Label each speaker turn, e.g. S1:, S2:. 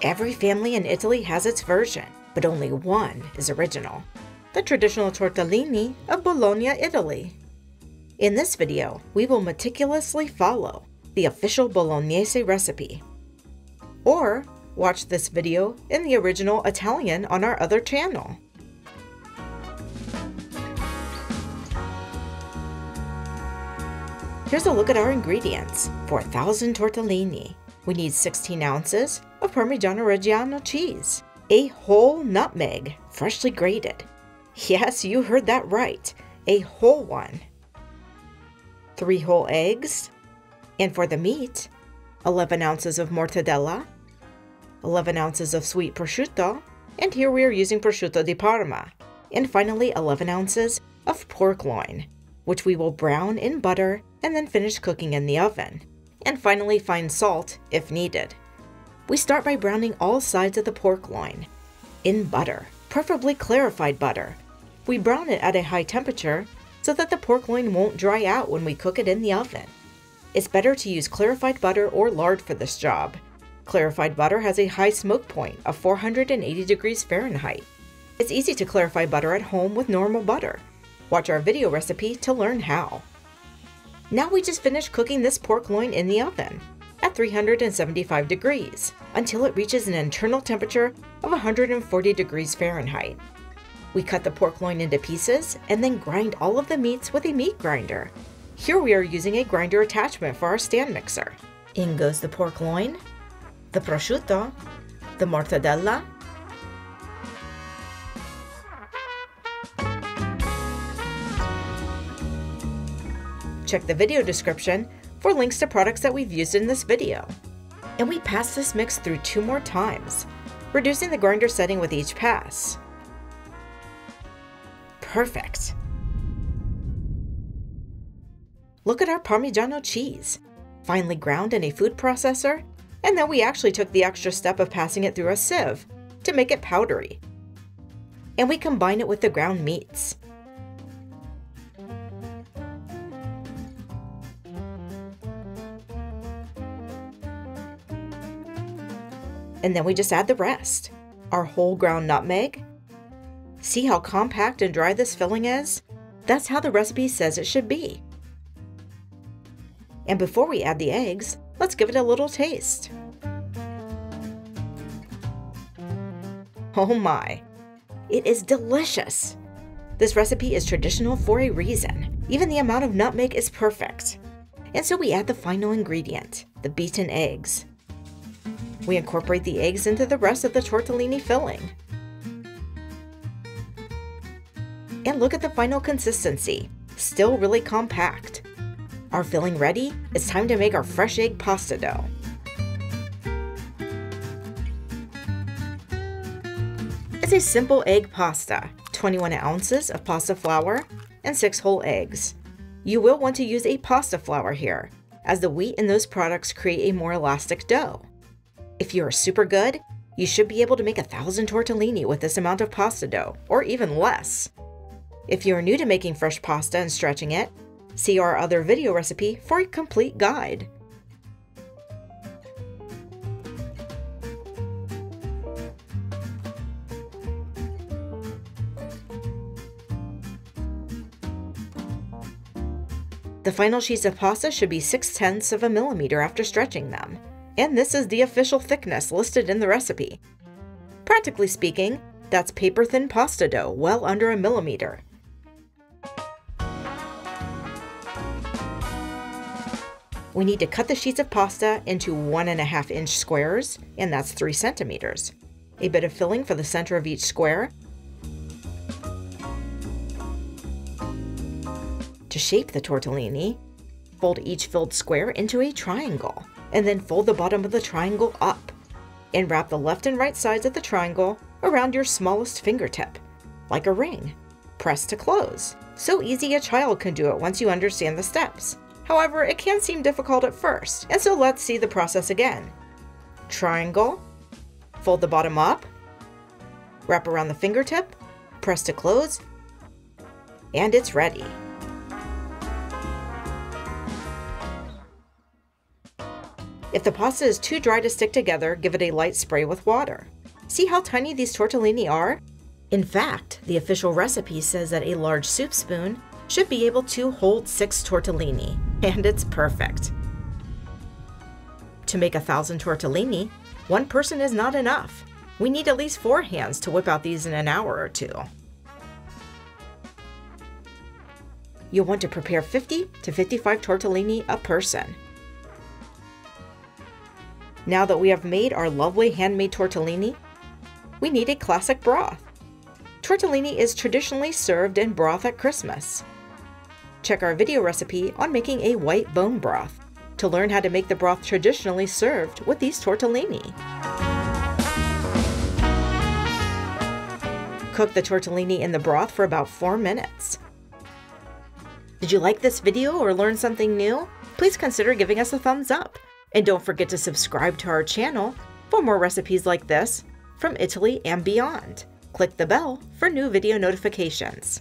S1: Every family in Italy has its version, but only one is original. The traditional tortellini of Bologna, Italy. In this video, we will meticulously follow the official Bolognese recipe. Or watch this video in the original Italian on our other channel. Here's a look at our ingredients. For 1,000 tortellini, we need 16 ounces of Parmigiano Reggiano cheese, a whole nutmeg, freshly grated. Yes, you heard that right, a whole one. 3 whole eggs, and for the meat, 11 ounces of mortadella, 11 ounces of sweet prosciutto, and here we are using Prosciutto di Parma, and finally 11 ounces of pork loin, which we will brown in butter and then finish cooking in the oven, and finally fine salt if needed. We start by browning all sides of the pork loin in butter, preferably clarified butter. We brown it at a high temperature so that the pork loin won't dry out when we cook it in the oven. It's better to use clarified butter or lard for this job. Clarified butter has a high smoke point of 480 degrees Fahrenheit. It's easy to clarify butter at home with normal butter. Watch our video recipe to learn how. Now we just finish cooking this pork loin in the oven at 375 degrees until it reaches an internal temperature of 140 degrees Fahrenheit. We cut the pork loin into pieces and then grind all of the meats with a meat grinder. Here we are using a grinder attachment for our stand mixer. In goes the pork loin, the prosciutto, the mortadella, check the video description for links to products that we've used in this video. And we pass this mix through 2 more times, reducing the grinder setting with each pass. Perfect. Look at our Parmigiano cheese, finely ground in a food processor, and then we actually took the extra step of passing it through a sieve to make it powdery. And we combine it with the ground meats. And then we just add the rest. Our whole ground nutmeg. See how compact and dry this filling is? That's how the recipe says it should be. And before we add the eggs, let's give it a little taste. Oh my, it is delicious. This recipe is traditional for a reason. Even the amount of nutmeg is perfect. And so we add the final ingredient, the beaten eggs. We incorporate the eggs into the rest of the tortellini filling. And look at the final consistency, still really compact. Our filling ready? It's time to make our fresh egg pasta dough. It's a simple egg pasta, 21 ounces of pasta flour and 6 whole eggs. You will want to use a pasta flour here, as the wheat in those products create a more elastic dough. If you are super good, you should be able to make 1,000 tortellini with this amount of pasta dough, or even less. If you are new to making fresh pasta and stretching it, see our other video recipe for a complete guide. The final sheets of pasta should be 6/10 of a millimeter after stretching them. And this is the official thickness listed in the recipe. Practically speaking, that's paper-thin pasta dough, well under a millimeter. We need to cut the sheets of pasta into 1.5-inch squares, and that's 3 centimeters. A bit of filling for the center of each square. To shape the tortellini, fold each filled square into a triangle, and then fold the bottom of the triangle up, and wrap the left and right sides of the triangle around your smallest fingertip, like a ring. Press to close. So easy a child can do it once you understand the steps. However, it can seem difficult at first, and so let's see the process again. Triangle, fold the bottom up, wrap around the fingertip, press to close, and it's ready. If the pasta is too dry to stick together, give it a light spray with water. See how tiny these tortellini are? In fact, the official recipe says that a large soup spoon should be able to hold 6 tortellini, and it's perfect. To make 1,000 tortellini, one person is not enough. We need at least 4 hands to whip out these in an hour or 2. You'll want to prepare 50 to 55 tortellini a person. Now that we have made our lovely handmade tortellini, we need a classic broth. Tortellini is traditionally served in broth at Christmas. Check our video recipe on making a white bone broth to learn how to make the broth traditionally served with these tortellini. Cook the tortellini in the broth for about 4 minutes. Did you like this video or learn something new? Please consider giving us a thumbs up. And don't forget to subscribe to our channel for more recipes like this from Italy and beyond. Click the bell for new video notifications.